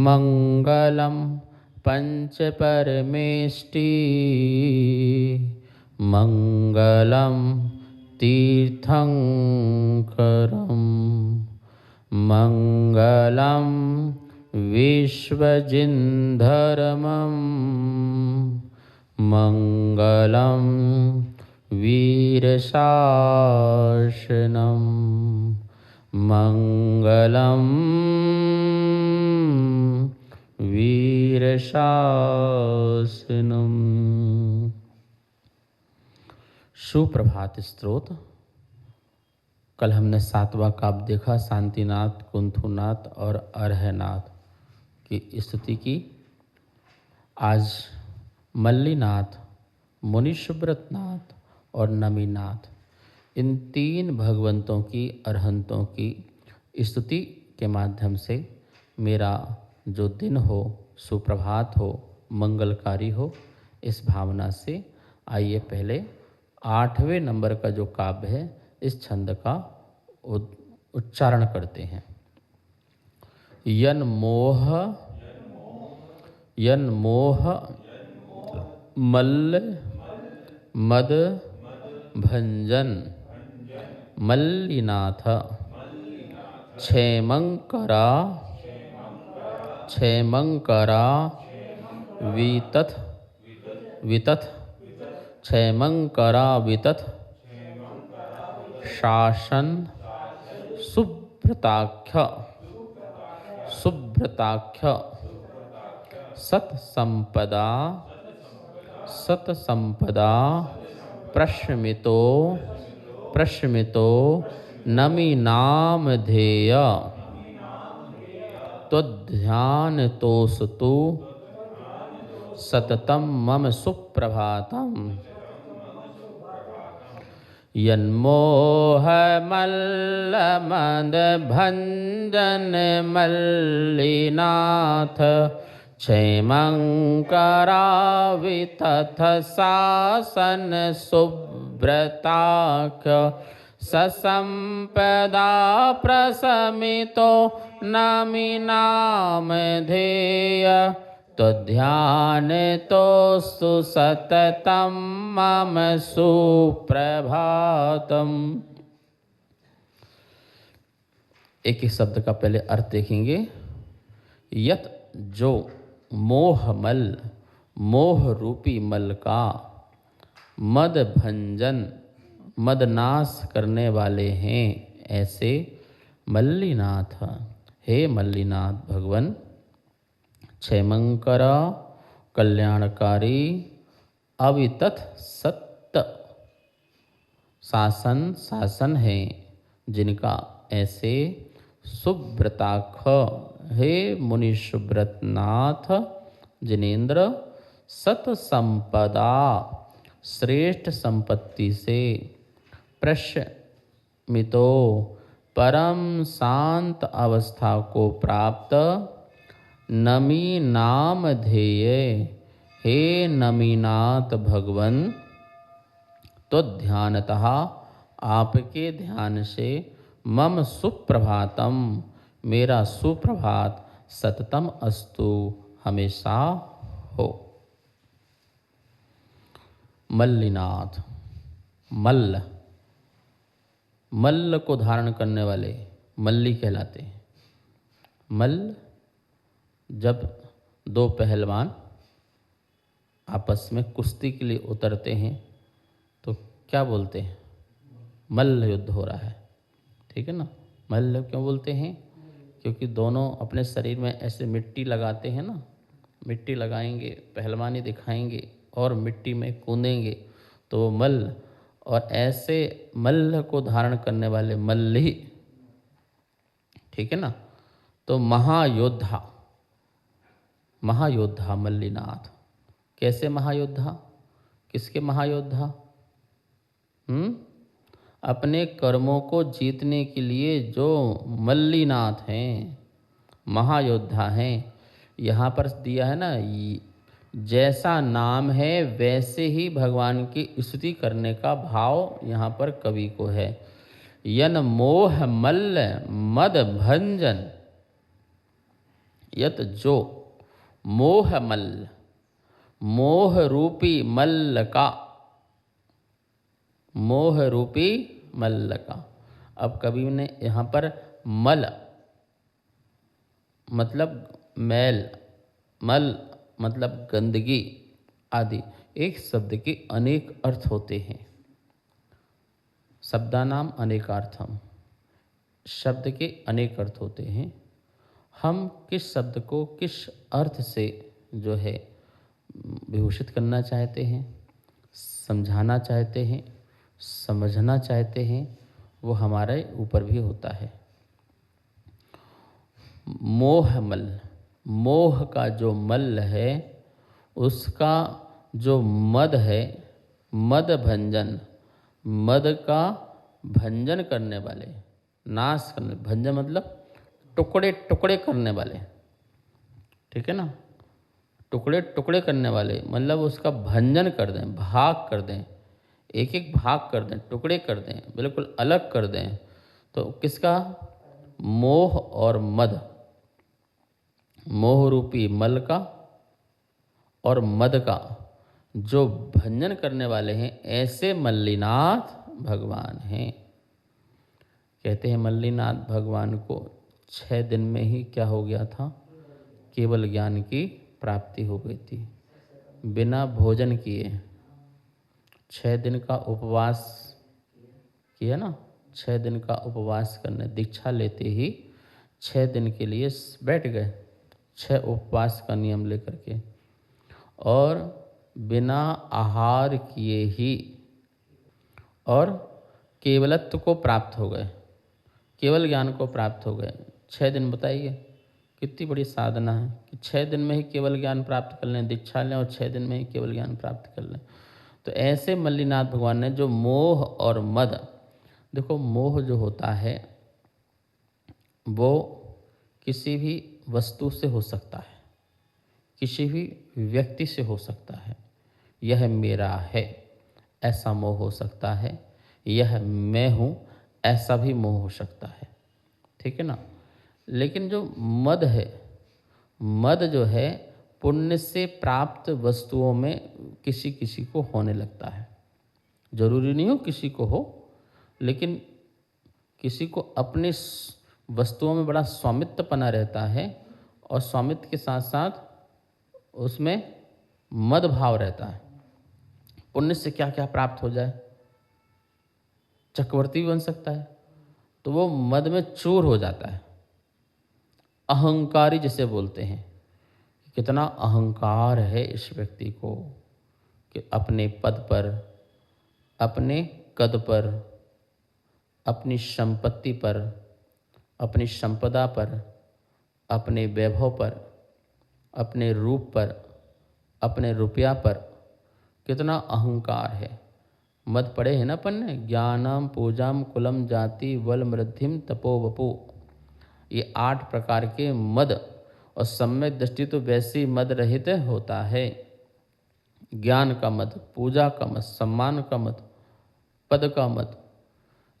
मंगलम पंचपरमेष्टि मंगलम तीर्थंकरम मंगलम विश्वजिन्धर्मं मंगलम वीरशासनम मंगलम वीरशासनम। सुप्रभात स्तोत्र। कल हमने 7वां काव्य देखा, शांतिनाथ, कुंथुनाथ और अरहनाथ की स्तुति की। आज मल्लीनाथ, मुनिसुब्रतनाथ और नमीनाथ, इन 3 भगवंतों की, अरहंतों की स्तुति के माध्यम से मेरा जो दिन हो, सुप्रभात हो, मंगलकारी हो, इस भावना से आइए पहले 8वें नंबर का जो काव्य है इस छंद का उच्चारण करते हैं। यन मोह मल्ल मद भंजन मल्लीनाथ क्षेमंकरा वितथ क्षेमंकरा वितथ शासन सुब्रताख्य सत्संपदा प्रशमितो नमी नामधेय त्वध्यानतोऽस्तु सततं मम सुप्रभातम्। यन्मोहमदभञ्जन मल्लीनाथ क्षेमंकरा वितथ शासन सुब्रताख्य ससंपदा प्रशमितो नमी नामधेय त्वध्यानतोऽस्तु सततं मम सुप्रभातम्। एक एक शब्द का पहले अर्थ देखेंगे। यत जो मोहमल, मोह रूपी मल का, मद भंजन मदनाश करने वाले हैं, ऐसे मल्लीनाथ, हे मल्लीनाथ भगवन, क्षेमंकर कल्याणकारी, अवितथ सत्य शासन है जिनका, ऐसे सुब्रताख, हे मुनि सुब्रतनाथ जिनेन्द्र, सत्संपदा श्रेष्ठ संपत्ति से, प्रशमितो परम शांत अवस्था को प्राप्त, नमी नामधेय, हे नमीनाथ भगवन, तो ध्यानतः आपके ध्यान से, मम सुप्रभातम मेरा सुप्रभात, सततम अस्तु हमेशा हो। मल्लीनाथ, मल्ल को धारण करने वाले मल्ली कहलाते हैं। मल्ल, जब 2 पहलवान आपस में कुश्ती के लिए उतरते हैं तो क्या बोलते हैं? मल्ल युद्ध हो रहा है, ठीक है ना। मल्ल क्यों बोलते हैं? क्योंकि दोनों अपने शरीर में ऐसे मिट्टी लगाते हैं ना, मिट्टी लगाएंगे, पहलवानी दिखाएंगे और मिट्टी में कूदेंगे तो वो मल्ल। और ऐसे मल्ल को धारण करने वाले मल्ली, ठीक है ना। तो महायोद्धा मल्लीनाथ। कैसे महायोद्धा? किसके महायोद्धा? अपने कर्मों को जीतने के लिए जो मल्लीनाथ हैं, महायोद्धा हैं। यहाँ पर दिया है ना, जैसा नाम है वैसे ही भगवान की स्तुति करने का भाव यहाँ पर कवि को है। यन मोह मल्ल मद भंजन, यत जो मोह मल्ल, मोह रूपी मल्ल का, मोह रूपी मल्ल का। अब कवि ने यहाँ पर मल मतलब मैल, मल मतलब गंदगी आदि, एक शब्द के अनेक अर्थ होते हैं। शब्दानाम अनेकार्थम, शब्द के अनेक अर्थ होते हैं। हम किस शब्द को किस अर्थ से जो है विभूषित करना चाहते हैं, समझाना चाहते हैं, समझना चाहते हैं, वो हमारे ऊपर भी होता है। मोह मल, मोह का जो मल है उसका जो मद है, मद भंजन, मद का भंजन करने वाले, नाश करने, भंजन मतलब टुकड़े टुकड़े करने वाले, ठीक है ना, टुकड़े टुकड़े करने वाले मतलब उसका भंजन कर दें, भाग कर दें, एक एक भाग कर दें, टुकड़े कर दें, बिल्कुल अलग कर दें। तो किसका? मोह और मद, मोह रूपी मल का और मद का जो भंजन करने वाले हैं, ऐसे मल्लीनाथ भगवान हैं। कहते हैं मल्लीनाथ भगवान को 6 दिन में ही क्या हो गया था? केवल ज्ञान की प्राप्ति हो गई थी, बिना भोजन किए। 6 दिन का उपवास किया ना, 6 दिन का उपवास करने, दीक्षा लेते ही 6 दिन के लिए बैठ गए, 6 उपवास का नियम लेकर के, और बिना आहार किए ही, और केवलत्व को प्राप्त हो गए, केवल ज्ञान को प्राप्त हो गए। 6 दिन, बताइए कितनी बड़ी साधना है कि 6 दिन में ही केवल ज्ञान प्राप्त कर लें, दीक्षा लें और 6 दिन में ही केवल ज्ञान प्राप्त कर लें। तो ऐसे मल्लीनाथ भगवान ने जो मोह और मद, देखो मोह जो होता है वो किसी भी वस्तु से हो सकता है, किसी भी व्यक्ति से हो सकता है। यह मेरा है ऐसा मोह हो सकता है, यह मैं हूँ ऐसा भी मोह हो सकता है, ठीक है ना। लेकिन जो मद है, मद जो है पुण्य से प्राप्त वस्तुओं में किसी किसी को होने लगता है, जरूरी नहीं हो किसी को हो, लेकिन किसी को अपने वस्तुओं में बड़ा स्वामित्वपना रहता है, और स्वामित्व के साथ साथ उसमें मद भाव रहता है। पुण्य से क्या क्या प्राप्त हो जाए, चक्रवर्ती भी बन सकता है, तो वो मद में चूर हो जाता है। अहंकारी जिसे बोलते हैं, कितना अहंकार है इस व्यक्ति को कि अपने पद पर, अपने कद पर, अपनी संपत्ति पर, अपनी संपदा पर, अपने वैभव पर, अपने रूप पर, अपने रुपया पर कितना अहंकार है। मद पढ़े है ना अपन ने, ज्ञानम पूजाम कुलम जाति बल मृद्धिम तपो वपु, ये 8 प्रकार के मद, और सम्यक दृष्टि तो वैसी मद रहित होता है। ज्ञान का मद, पूजा का मद, सम्मान का मद, पद का मद,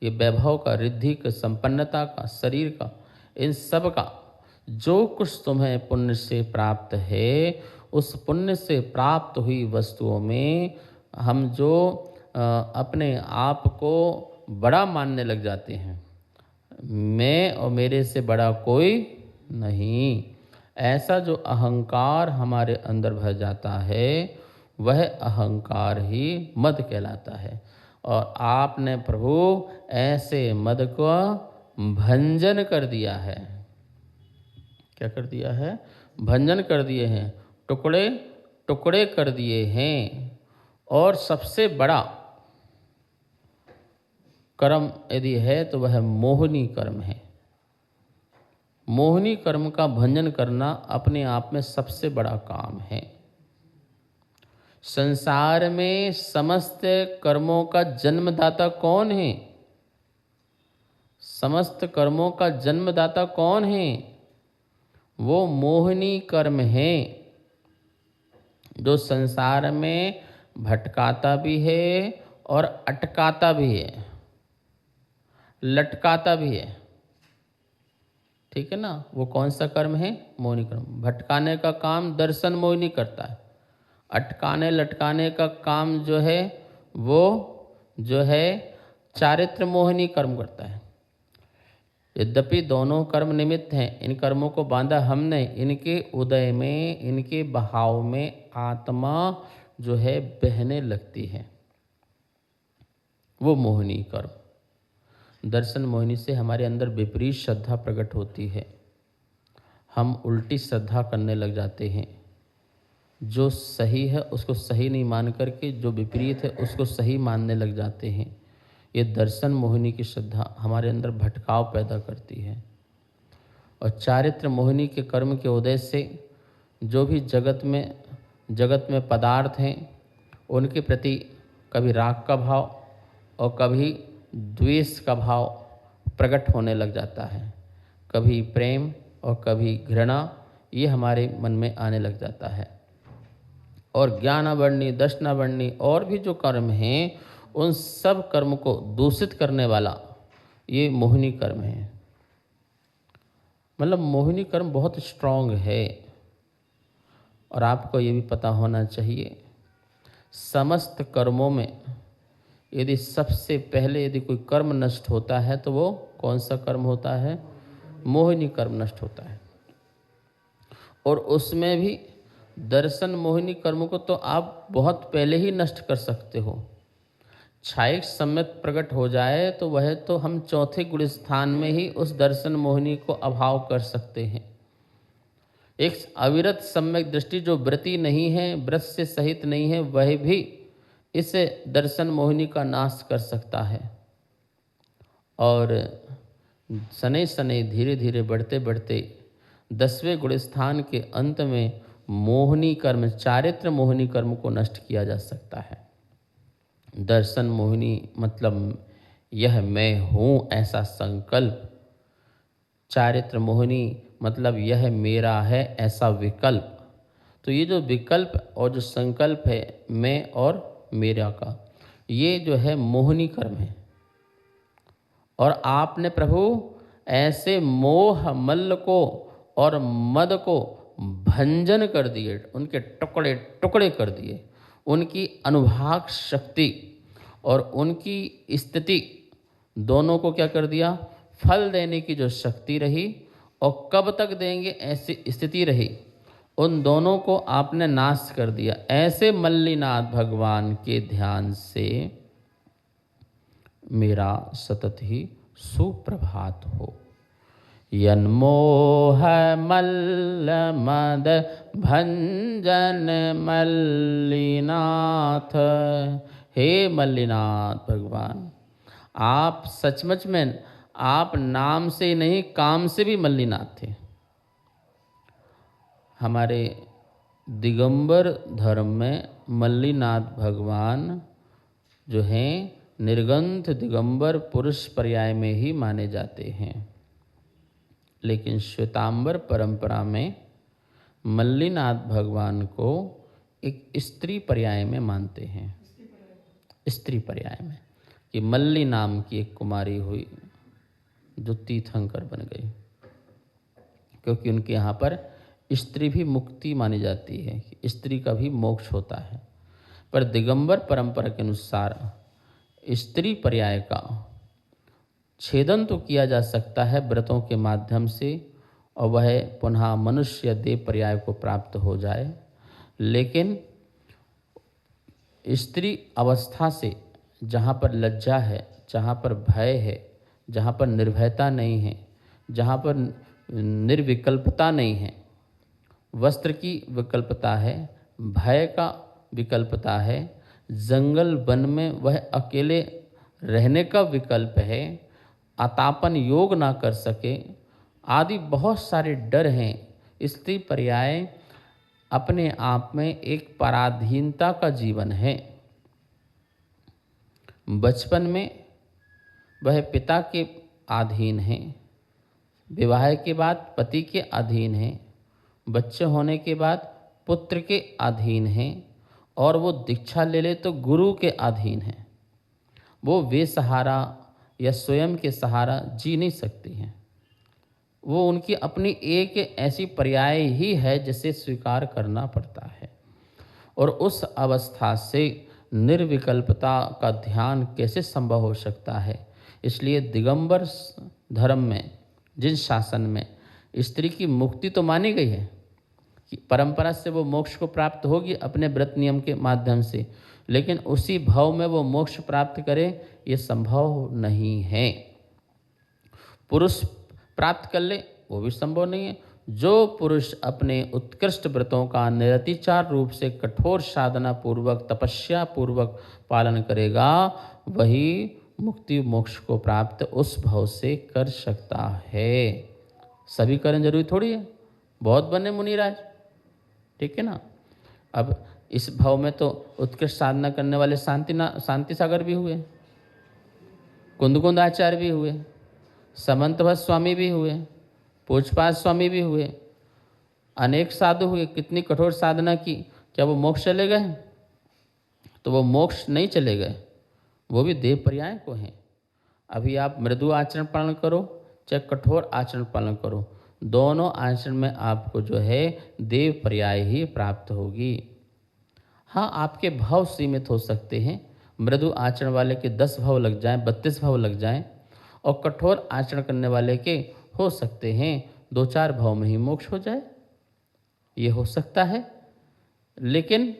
ये वैभव का, रिद्धि का, संपन्नता का, शरीर का, इन सब का जो कुछ तुम्हें पुण्य से प्राप्त है, उस पुण्य से प्राप्त हुई वस्तुओं में हम जो अपने आप को बड़ा मानने लग जाते हैं, मैं और मेरे से बड़ा कोई नहीं, ऐसा जो अहंकार हमारे अंदर भर जाता है, वह अहंकार ही मद कहलाता है। और आपने प्रभु ऐसे मद को भंजन कर दिया है। क्या कर दिया है? भंजन कर दिए हैं, टुकड़े टुकड़े कर दिए हैं। और सबसे बड़ा कर्म यदि है तो वह मोहिनी कर्म है। मोहिनी कर्म का भंजन करना अपने आप में सबसे बड़ा काम है। संसार में समस्त कर्मों का जन्मदाता कौन है? समस्त कर्मों का जन्मदाता कौन है? वो मोहिनी कर्म है, जो संसार में भटकाता भी है और अटकाता भी है, लटकाता भी है, ठीक है ना। वो कौन सा कर्म है? मोहिनी कर्म। भटकाने का काम दर्शन मोहिनी करता है, अटकाने लटकाने का काम जो है वो जो है चारित्र मोहिनी कर्म करता है। यद्यपि दोनों कर्म निमित्त हैं, इन कर्मों को बांधा हमने, इनके उदय में, इनके बहाव में आत्मा जो है बहने लगती है, वो मोहिनी कर्म। दर्शन मोहिनी से हमारे अंदर विपरीत श्रद्धा प्रकट होती है, हम उल्टी श्रद्धा करने लग जाते हैं। जो सही है उसको सही नहीं मान करके जो विपरीत है उसको सही मानने लग जाते हैं। ये दर्शन मोहिनी की श्रद्धा हमारे अंदर भटकाव पैदा करती है। और चारित्र मोहिनी के कर्म के उदय से जो भी जगत में पदार्थ हैं उनके प्रति कभी राग का भाव और कभी द्वेष का भाव प्रकट होने लग जाता है, कभी प्रेम और कभी घृणा, ये हमारे मन में आने लग जाता है। और ज्ञानावरणी, दर्शनावरणी और भी जो कर्म हैं उन सब कर्म को दूषित करने वाला ये मोहिनी कर्म है। मतलब मोहिनी कर्म बहुत स्ट्रांग है। और आपको ये भी पता होना चाहिए, समस्त कर्मों में यदि सबसे पहले यदि कोई कर्म नष्ट होता है तो वो कौन सा कर्म होता है? मोहिनी कर्म नष्ट होता है। और उसमें भी दर्शन मोहिनी कर्म को तो आप बहुत पहले ही नष्ट कर सकते हो। क्षायिक सम्यक प्रकट हो जाए तो वह तो हम चौथे गुण स्थान में ही उस दर्शन मोहिनी को अभाव कर सकते हैं। एक अविरत सम्यक दृष्टि जो व्रती नहीं है, व्रत से सहित नहीं है, वह भी इस दर्शन मोहिनी का नाश कर सकता है। और शनै शनै धीरे धीरे बढ़ते बढ़ते 10वें गुण स्थान के अंत में मोहिनी कर्म, चारित्र मोहिनी कर्म को नष्ट किया जा सकता है। दर्शन मोहिनी मतलब यह मैं हूँ ऐसा संकल्प, चारित्र मोहिनी मतलब यह मेरा है ऐसा विकल्प। तो ये जो विकल्प और जो संकल्प है मैं और मेरा का, ये जो है मोहिनी कर्म है। और आपने प्रभु ऐसे मोह मल्ल को और मद को भंजन कर दिए, उनके टुकड़े टुकड़े कर दिए। उनकी अनुभाग शक्ति और उनकी स्थिति दोनों को क्या कर दिया? फल देने की जो शक्ति रही और कब तक देंगे ऐसी स्थिति रही, उन दोनों को आपने नाश कर दिया। ऐसे मल्लीनाथ भगवान के ध्यान से मेरा सतत ही सुप्रभात हो। यन्मोह मल्ल मद भंजन मल्लीनाथ। हे मल्लीनाथ भगवान, आप सचमुच में आप नाम से नहीं काम से भी मल्लीनाथ थे। हमारे दिगंबर धर्म में मल्लीनाथ भगवान जो हैं निर्गंथ दिगंबर पुरुष पर्याय में ही माने जाते हैं। लेकिन श्वेतांबर परंपरा में मल्लीनाथ भगवान को एक स्त्री पर्याय में मानते हैं। स्त्री पर्याय में कि मल्ली नाम की एक कुमारी हुई जो तीर्थंकर बन गई, क्योंकि उनके यहाँ पर स्त्री भी मुक्ति मानी जाती है, स्त्री का भी मोक्ष होता है। पर दिगंबर परंपरा के अनुसार स्त्री पर्याय का छेदन तो किया जा सकता है व्रतों के माध्यम से और वह पुनः मनुष्य देह पर्याय को प्राप्त हो जाए, लेकिन स्त्री अवस्था से जहाँ पर लज्जा है, जहाँ पर भय है, जहाँ पर निर्भयता नहीं है, जहाँ पर निर्विकल्पता नहीं है, वस्त्र की विकल्पता है, भय का विकल्पता है, जंगल वन में वह अकेले रहने का विकल्प है, आतापन योग ना कर सके आदि बहुत सारे डर हैं। स्त्री पर्याय अपने आप में एक पराधीनता का जीवन है। बचपन में वह पिता के अधीन है, विवाह के बाद पति के अधीन है, बच्चे होने के बाद पुत्र के अधीन हैं और वो दीक्षा ले ले तो गुरु के अधीन है। वो बेसहारा या स्वयं के सहारा जी नहीं सकती हैं। वो उनकी अपनी एक ऐसी पर्याय ही है जिसे स्वीकार करना पड़ता है। और उस अवस्था से निर्विकल्पता का ध्यान कैसे संभव हो सकता है। इसलिए दिगंबर धर्म में, जिन शासन में स्त्री की मुक्ति तो मानी गई है कि परंपरा से वो मोक्ष को प्राप्त होगी अपने व्रत नियम के माध्यम से, लेकिन उसी भाव में वो मोक्ष प्राप्त करे ये संभव नहीं है। पुरुष प्राप्त कर ले वो भी संभव नहीं है। जो पुरुष अपने उत्कृष्ट व्रतों का निरतिचार रूप से कठोर साधना पूर्वक, तपस्या पूर्वक पालन करेगा, वही मुक्ति मोक्ष को प्राप्त उस भाव से कर सकता है। सभी करें जरूरी थोड़ी है, बहुत बने मुनिराज, ठीक है ना। अब इस भाव में तो उत्कृष्ट साधना करने वाले शांति सागर भी हुए, कुंदकुंद आचार्य भी हुए, समंतभट्ट स्वामी भी हुए, पूजपाद स्वामी भी हुए, अनेक साधु हुए। कितनी कठोर साधना की, क्या वो मोक्ष चले गए? तो वो मोक्ष नहीं चले गए, वो भी देव पर्याय को हैं। अभी आप मृदु आचरण पालन करो चाहे कठोर आचरण पालन करो, दोनों आचरण में आपको जो है देव पर्याय ही प्राप्त होगी। हाँ, आपके भाव सीमित हो सकते हैं। मृदु आचरण वाले के 10 भाव लग जाएं, 32 भाव लग जाएं, और कठोर आचरण करने वाले के हो सकते हैं 2-4 भाव में ही मोक्ष हो जाए, ये हो सकता है। लेकिन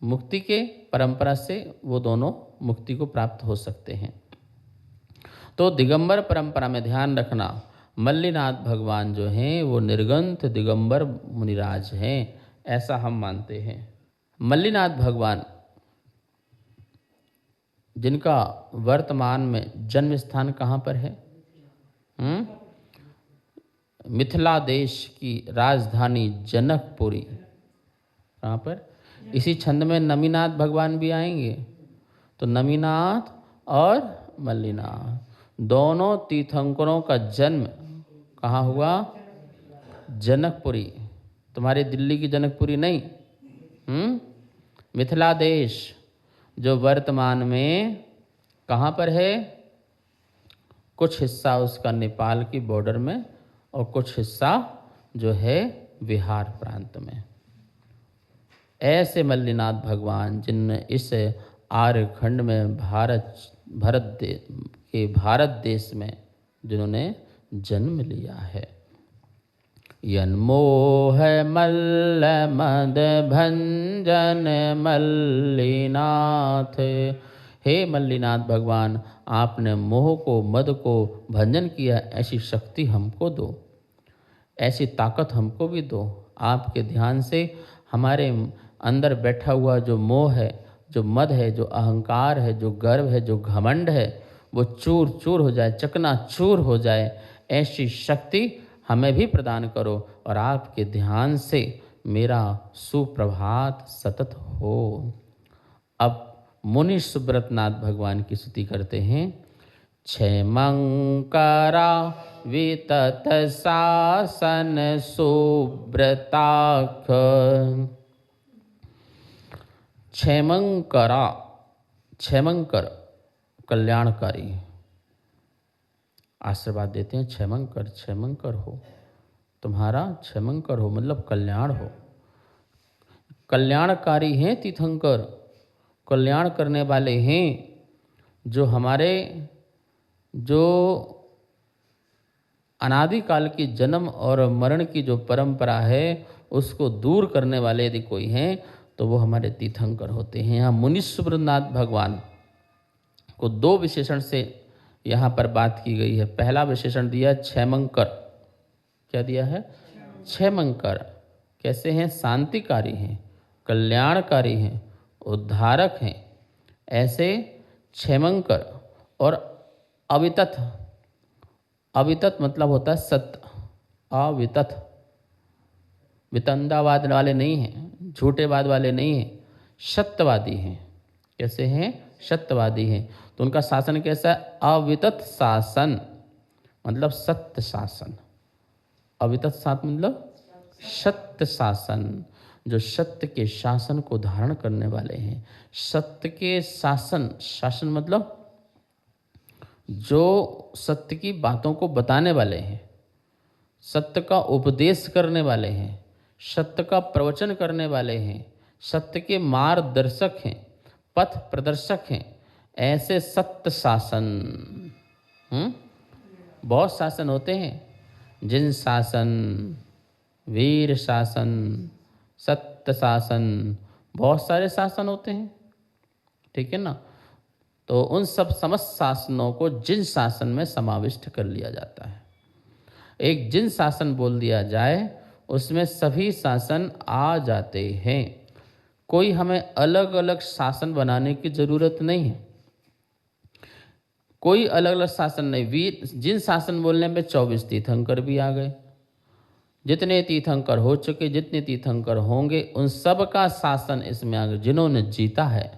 मुक्ति के परंपरा से वो दोनों मुक्ति को प्राप्त हो सकते हैं। तो दिगंबर परंपरा में ध्यान रखना, मल्लिनाथ भगवान जो हैं वो निर्गंथ दिगंबर मुनिराज हैं, ऐसा हम मानते हैं। मल्लिनाथ भगवान जिनका वर्तमान में जन्म स्थान कहाँ पर है? मिथिला देश की राजधानी जनकपुरी। कहाँ पर? इसी छंद में नमीनाथ भगवान भी आएंगे। तो नमीनाथ और मल्लिनाथ दोनों तीर्थंकरों का जन्म कहाँ हुआ? जनकपुरी। तुम्हारी दिल्ली की जनकपुरी नहीं, मिथिला देश जो वर्तमान में कहाँ पर है? कुछ हिस्सा उसका नेपाल की बॉर्डर में और कुछ हिस्सा जो है बिहार प्रांत में। ऐसे मल्लिनाथ भगवान जिनने इस आर्यखंड में भारत देश में जिन्होंने जन्म लिया है। यन्मोह मल्ल मद भंजन मल्लिनाथ। हे मल्लिनाथ भगवान, आपने मोह को, मद को भंजन किया, ऐसी शक्ति हमको दो, ऐसी ताकत हमको भी दो। आपके ध्यान से हमारे अंदर बैठा हुआ जो मोह है, जो मद है, जो अहंकार है, जो गर्व है, जो घमंड है, वो चूर चूर हो जाए, चकनाचूर हो जाए, ऐसी शक्ति हमें भी प्रदान करो। और आपके ध्यान से मेरा सुप्रभात सतत हो। अब मुनि सुब्रतनाथ भगवान की स्तुति करते हैं। क्षेमंकरा वितत शासन सुब्रताख। क्षेमंकरा, क्षेमंकर कल्याणकारी, आशीर्वाद देते हैं। क्षेमंकर, क्षेमंकर हो, तुम्हारा क्षेमंकर हो मतलब कल्याण हो। कल्याणकारी हैं तीर्थंकर, कल्याण करने वाले हैं, जो हमारे जो अनादिकाल की जन्म और मरण की जो परंपरा है उसको दूर करने वाले यदि कोई हैं तो वो हमारे तीर्थंकर होते हैं। यहाँ मुनि सुब्रतनाथ भगवान को 2 विशेषण से यहाँ पर बात की गई है। पहला विशेषण दिया क्षेमंकर। क्या दिया है? क्षेमंकर। कैसे हैं? शांतिकारी हैं, कल्याणकारी हैं, उद्धारक हैं। ऐसे क्षेमंकर। और अवितथ, अवितथ मतलब होता है सत्य, अवितथ, वितंडावाद वाले नहीं हैं, झूठेवाद वाले नहीं हैं, सत्यवादी हैं। कैसे हैं? सत्यवादी हैं। तो उनका शासन कैसा है? अवितथ शासन मतलब सत्य शासन। अवितथ शासन मतलब सत्य शासन, जो सत्य के शासन को धारण करने वाले हैं। सत्य के शासन, शासन मतलब जो सत्य की बातों को बताने वाले हैं, सत्य का उपदेश करने वाले हैं, सत्य का प्रवचन करने वाले हैं, सत्य के मार्गदर्शक हैं, पथ प्रदर्शक हैं, ऐसे सत्य शासन। बहुत शासन होते हैं, जिन शासन, वीर शासन, सत्य शासन, बहुत सारे शासन होते हैं, ठीक है ना। तो उन सब समस्त शासनों को जिन शासन में समाविष्ट कर लिया जाता है। एक जिन शासन बोल दिया जाए उसमें सभी शासन आ जाते हैं। कोई हमें अलग अलग शासन बनाने की ज़रूरत नहीं है, कोई अलग अलग शासन नहीं। वीर जिन शासन बोलने में 24 तीर्थंकर भी आ गए। जितने तीर्थंकर हो चुके, जितने तीर्थंकर होंगे, उन सब का शासन इसमें आ गया। जिन्होंने जीता है,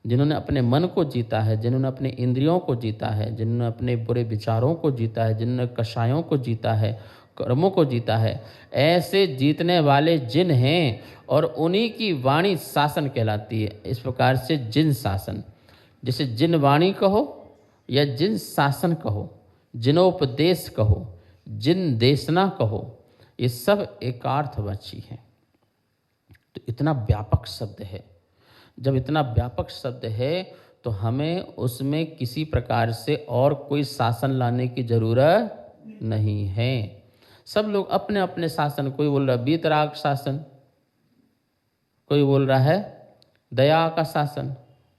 जिन्होंने अपने मन को जीता है, जिन्होंने अपने इंद्रियों को जीता है, जिन्होंने अपने बुरे विचारों को जीता है, जिन्होंने कषायों को जीता है, कर्मों को जीता है, ऐसे जीतने वाले जिन हैं, और उन्हीं की वाणी शासन कहलाती है। इस प्रकार से जिन शासन, जैसे जिन वाणी कहो या जिन शासन कहो, जिनोपदेश कहो, जिन देशना कहो, ये सब एकार्थवाची हैं। तो इतना व्यापक शब्द है। जब इतना व्यापक शब्द है तो हमें उसमें किसी प्रकार से और कोई शासन लाने की जरूरत नहीं है। सब लोग अपने अपने शासन, कोई बोल रहा है वीतराग शासन, कोई बोल रहा है दया का शासन,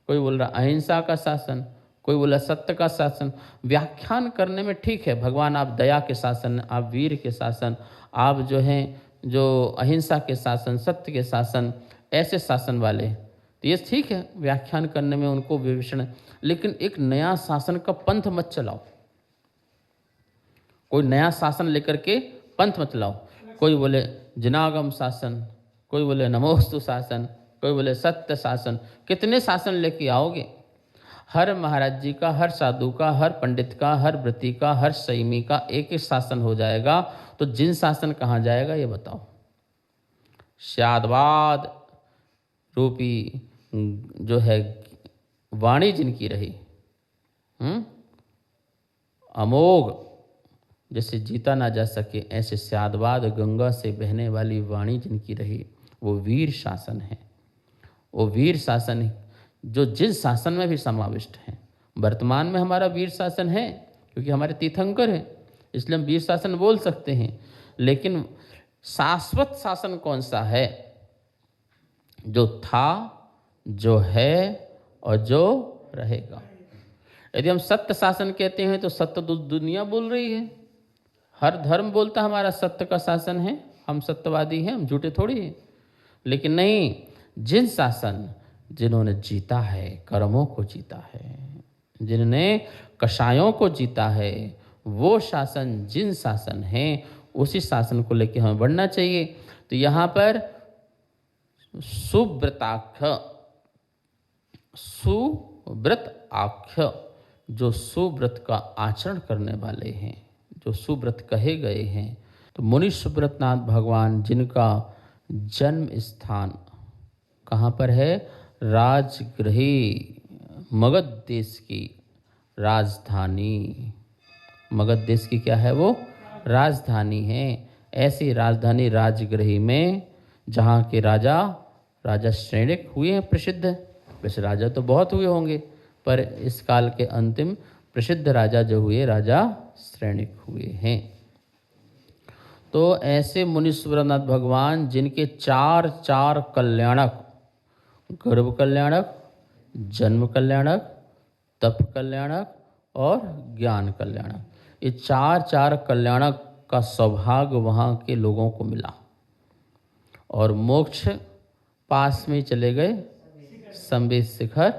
कोई बोल रहा है अहिंसा का शासन, कोई बोला सत्य का शासन। व्याख्यान करने में ठीक है, भगवान आप दया के शासन, आप वीर के शासन, आप जो हैं जो अहिंसा के शासन, सत्य के शासन, ऐसे शासन वाले, तो ये ठीक है व्याख्यान करने में उनको विभीषण। लेकिन एक नया शासन का पंथ मत चलाओ, कोई नया शासन लेकर के पंथ मत चलाओ। कोई बोले जिनागम शासन, कोई बोले नमोस्तु शासन, कोई बोले सत्य शासन। कितने शासन लेके आओगे? हर महाराज जी का, हर साधु का, हर पंडित का, हर व्रती का, हर संयमी का एक एक शासन हो जाएगा, तो जिन शासन कहाँ जाएगा ये बताओ। स्यादवाद रूपी जो है वाणी जिनकी रही, अमोघ, जैसे जीता ना जा सके, ऐसे स्यादवाद गंगा से बहने वाली वाणी जिनकी रही, वो वीर शासन है। वो वीर शासन जो जिन शासन में भी समाविष्ट है। वर्तमान में हमारा वीर शासन है क्योंकि हमारे तीर्थंकर हैं, इसलिए हम वीर शासन बोल सकते हैं। लेकिन शाश्वत शासन कौन सा है? जो था, जो है और जो रहेगा। यदि हम सत्य शासन कहते हैं तो सत्य दुनिया बोल रही है, हर धर्म बोलता हमारा सत्य का शासन है, हम सत्यवादी हैं, हम झूठे थोड़ी हैं। लेकिन नहीं, जिन शासन, जिन्होंने जीता है, कर्मों को जीता है, जिन्होंने कषायों को जीता है, वो शासन, जिन शासन हैं, उसी शासन को लेकर हमें बढ़ना चाहिए। तो यहाँ पर सुव्रताख्य, सुव्रत आख्य, जो सुव्रत का आचरण करने वाले हैं, जो सुव्रत कहे गए हैं, तो मुनि सुव्रतनाथ भगवान जिनका जन्म स्थान कहाँ पर है? राजगृही, मगध देश की राजधानी। मगध देश की क्या है? वो राजधानी है। ऐसी राजधानी राजगृही में जहाँ के राजा श्रेणिक हुए हैं प्रसिद्ध। वैसे राजा तो बहुत हुए होंगे, पर इस काल के अंतिम प्रसिद्ध राजा जो हुए, राजा श्रेणिक हुए हैं। तो ऐसे मुनि सुव्रतनाथ भगवान जिनके चार कल्याणक, गर्भ कल्याणक, जन्म कल्याणक, तप कल्याणक और ज्ञान कल्याणक, ये चार कल्याणक का सौभाग्य वहाँ के लोगों को मिला। और मोक्ष पास में चले गए, संबित शिखर,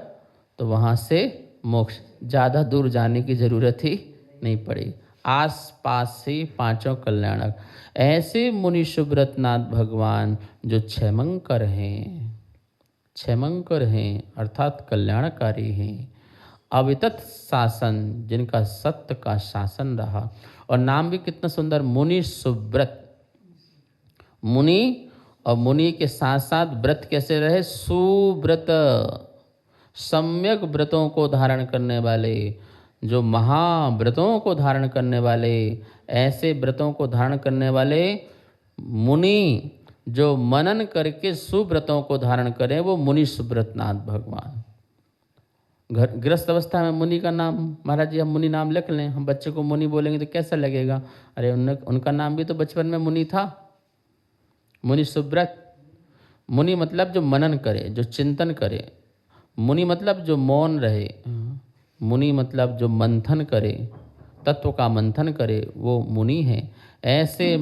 तो वहाँ से मोक्ष, ज़्यादा दूर जाने की ज़रूरत ही नहीं पड़ी, आस पास ही पांचों कल्याणक। ऐसे मुनि सुव्रतनाथ भगवान जो क्षयमंकर हैं, क्षयमंकर हैं अर्थात कल्याणकारी हैं, अवितत शासन, जिनका सत्य का शासन रहा। और नाम भी कितना सुंदर, मुनि सुव्रत। मुनि, और मुनि के साथ साथ व्रत कैसे रहे? सुव्रत, सम्यक व्रतों को धारण करने वाले, जो महाव्रतों को धारण करने वाले, ऐसे व्रतों को धारण करने वाले मुनि जो मनन करके सुव्रतों को धारण करें वो मुनि सुब्रतनाथ भगवान। घर गृहस्थ अवस्था में मुनि का नाम, महाराज जी हम मुनि नाम लिख लें, हम बच्चे को मुनि बोलेंगे तो कैसा लगेगा? अरे उनका नाम भी तो बचपन में मुनि था, मुनि सुब्रत। मुनि मतलब जो मनन करे, जो चिंतन करे। मुनि मतलब जो मौन रहे। मुनि मतलब जो मंथन करे, तत्व का मंथन करे, वो मुनि है। ऐसे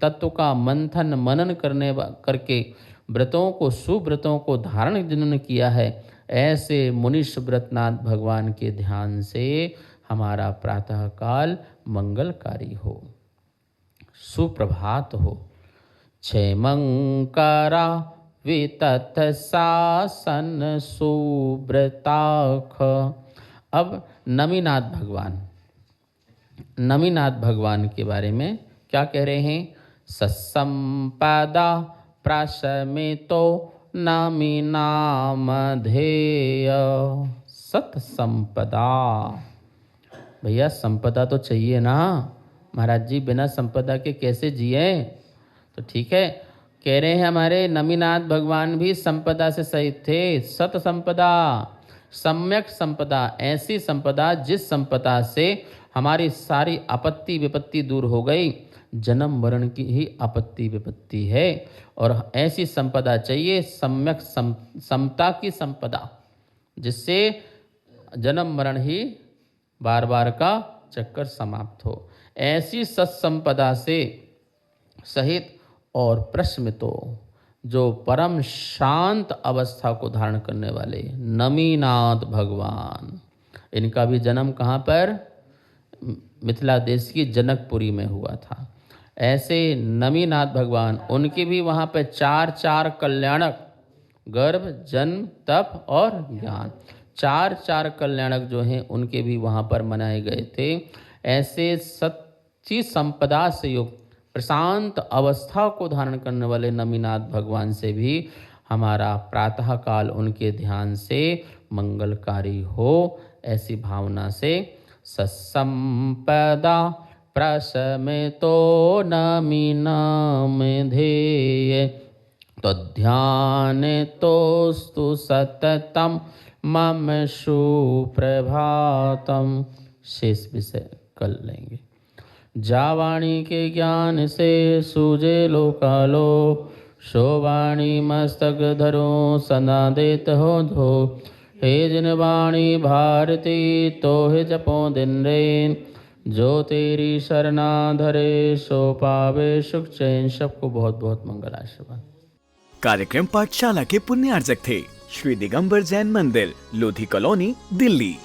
तत्व का मंथन मनन करके व्रतों को सुव्रतों को धारण जिन्होंने किया है, ऐसे मुनि सुब्रतनाथ भगवान के ध्यान से हमारा प्रातःकाल मंगलकारी हो, सुप्रभात हो। क्षेमंकरा वितत सासन सुब्रताख। अब नमीनाथ भगवान के बारे में क्या कह रहे हैं? सत्संपदा प्राशमितो नामी नाम ध्येय। सत्संपदा, भैया संपदा तो चाहिए ना महाराज जी, बिना संपदा के कैसे जिए? तो ठीक है, कह रहे हैं हमारे नमीनाथ भगवान भी संपदा से सहित थे। सत संपदा, सम्यक संपदा, ऐसी संपदा जिस संपदा से हमारी सारी आपत्ति विपत्ति दूर हो गई। जन्म मरण की ही आपत्ति विपत्ति है और ऐसी संपदा चाहिए, सम्यक समता की संपदा, जिससे जन्म मरण ही बार बार का चक्कर समाप्त हो। ऐसी सत्संपदा से सहित और प्रशमितो, जो परम शांत अवस्था को धारण करने वाले नमीनाथ भगवान। इनका भी जन्म कहाँ पर? मिथिला देश की जनकपुरी में हुआ था। ऐसे नमीनाथ भगवान, उनके भी वहाँ पे चार कल्याणक, गर्भ, जन्म, तप और ज्ञान, चार कल्याणक जो हैं उनके भी वहाँ पर मनाए गए थे। ऐसे सच्ची संपदा से युक्त प्रशांत अवस्था को धारण करने वाले नमीनाथ भगवान से भी हमारा प्रातःकाल उनके ध्यान से मंगलकारी हो, ऐसी भावना से सत्संपदा प्रशमितो नमीनाम ध्येय तद्ध्यान तोस्तु सततम मम सुप्रभातम। शेष विषय कल लेंगे। जावाणी के ज्ञान से सूझे लोकालो, शोवाणी मस्तक धरो सदा देत हो धो। हे जिन वाणी भारती तो हे जपो दिन रेन, जो तेरी शरणा धरे सो पावे सुख चैन। सबको बहुत बहुत मंगल आशीर्वाद। कार्यक्रम पाठशाला के पुण्यार्जक थे श्री दिगंबर जैन मंदिर, लोधी कॉलोनी, दिल्ली।